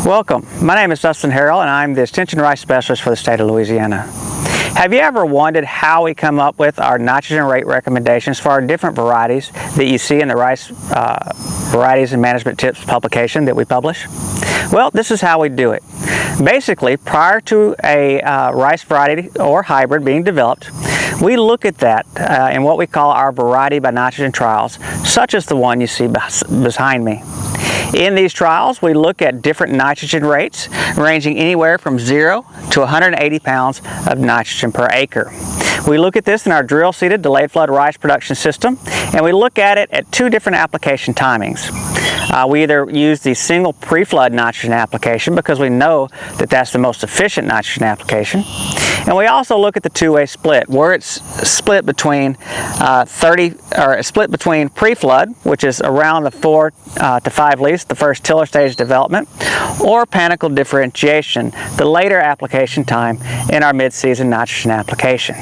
Welcome. My name is Dustin Harrell and I'm the Extension Rice Specialist for the state of Louisiana. Have you ever wondered how we come up with our nitrogen rate recommendations for our different varieties that you see in the Rice Varieties and Management Tips publication that we publish? Well, this is how we do it. Basically, prior to a rice variety or hybrid being developed, we look at that in what we call our variety by nitrogen trials, such as the one you see behind me. In these trials, we look at different nitrogen rates ranging anywhere from 0 to 180 pounds of nitrogen per acre. We look at this in our drill-seeded delayed flood rice production system, and we look at it at two different application timings. We either use the single pre-flood nitrogen application because we know that that's the most efficient nitrogen application, and we also look at the two-way split, where it's split between split between pre-flood, which is around the 4 to 5 leaves, the first tiller stage development, or panicle differentiation, the later application time in our mid-season nitrogen application.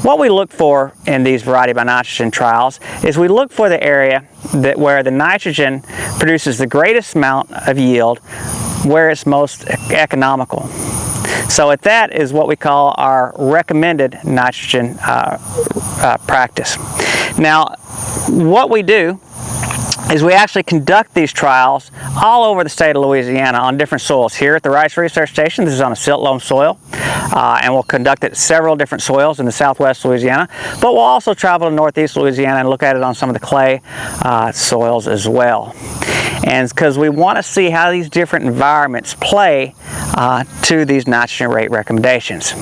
What we look for in these variety by nitrogen trials is we look for the area where the nitrogen produces the greatest amount of yield, where it's most economical. So at that is what we call our recommended nitrogen practice. Now, what we do is we actually conduct these trials all over the state of Louisiana on different soils. Here at the Rice Research Station, this is on a silt loam soil, and we'll conduct it at several different soils in the southwest Louisiana, but we'll also travel to northeast Louisiana and look at it on some of the clay soils as well. And because we want to see how these different environments play to these nitrogen rate recommendations.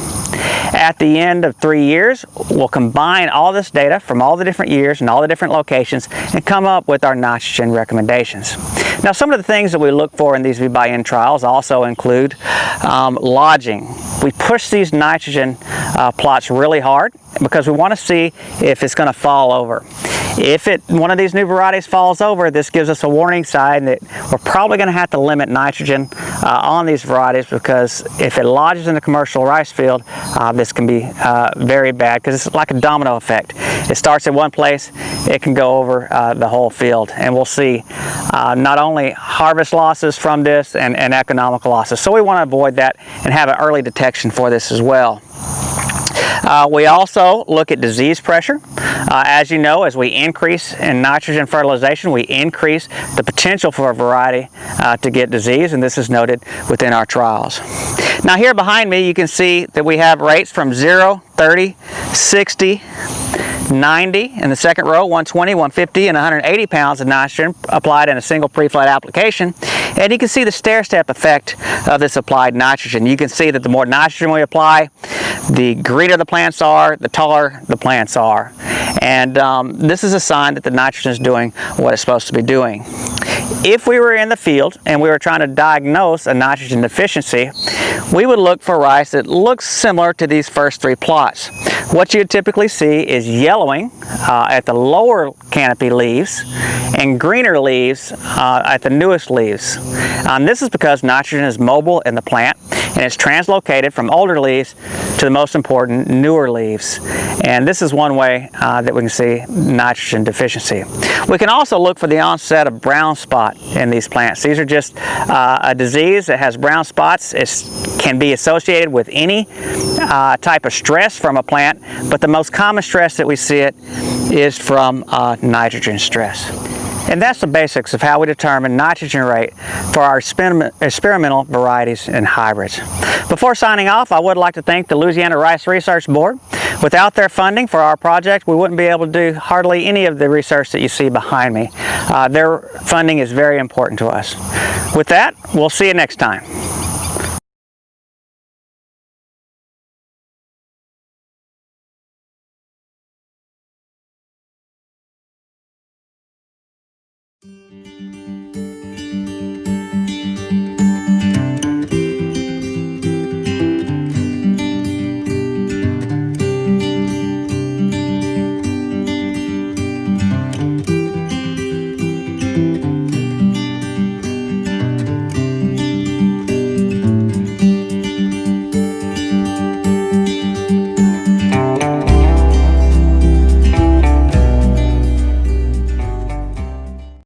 At the end of 3 years, we'll combine all this data from all the different years and all the different locations and come up with our nitrogen recommendations. Now, some of the things that we look for in these buy-in trials also include lodging. We push these nitrogen plots really hard because we want to see if it's going to fall over. If one of these new varieties falls over, this gives us a warning sign that we're probably going to have to limit nitrogen on these varieties, because if it lodges in a commercial rice field, this can be very bad, because it's like a domino effect. It starts at one place, it can go over the whole field, and we'll see not only harvest losses from this and economical losses. So we want to avoid that and have an early detection for this as well. We also look at disease pressure. As you know, as we increase in nitrogen fertilization, we increase the potential for a variety to get disease, and this is noted within our trials. Now, here behind me, you can see that we have rates from 0, 30, 60, 90 in the second row, 120, 150, and 180 pounds of nitrogen applied in a single pre-flood application. And you can see the stair-step effect of this applied nitrogen. You can see that the more nitrogen we apply, the greener the plants are, the taller the plants are. And this is a sign that the nitrogen is doing what it's supposed to be doing. If we were in the field and we were trying to diagnose a nitrogen deficiency, we would look for rice that looks similar to these first three plots. What you typically see is yellowing at the lower canopy leaves and greener leaves at the newest leaves. This is because nitrogen is mobile in the plant, and it's translocated from older leaves to the most important newer leaves. And this is one way that we can see nitrogen deficiency. We can also look for the onset of brown spot in these plants. These are just a disease that has brown spots. It can be associated with any type of stress from a plant, but the most common stress that we see it is from nitrogen stress. And that's the basics of how we determine nitrogen rate for our experimental varieties and hybrids. Before signing off, I would like to thank the Louisiana Rice Research Board. Without their funding for our project, we wouldn't be able to do hardly any of the research that you see behind me. Their funding is very important to us. With that, we'll see you next time.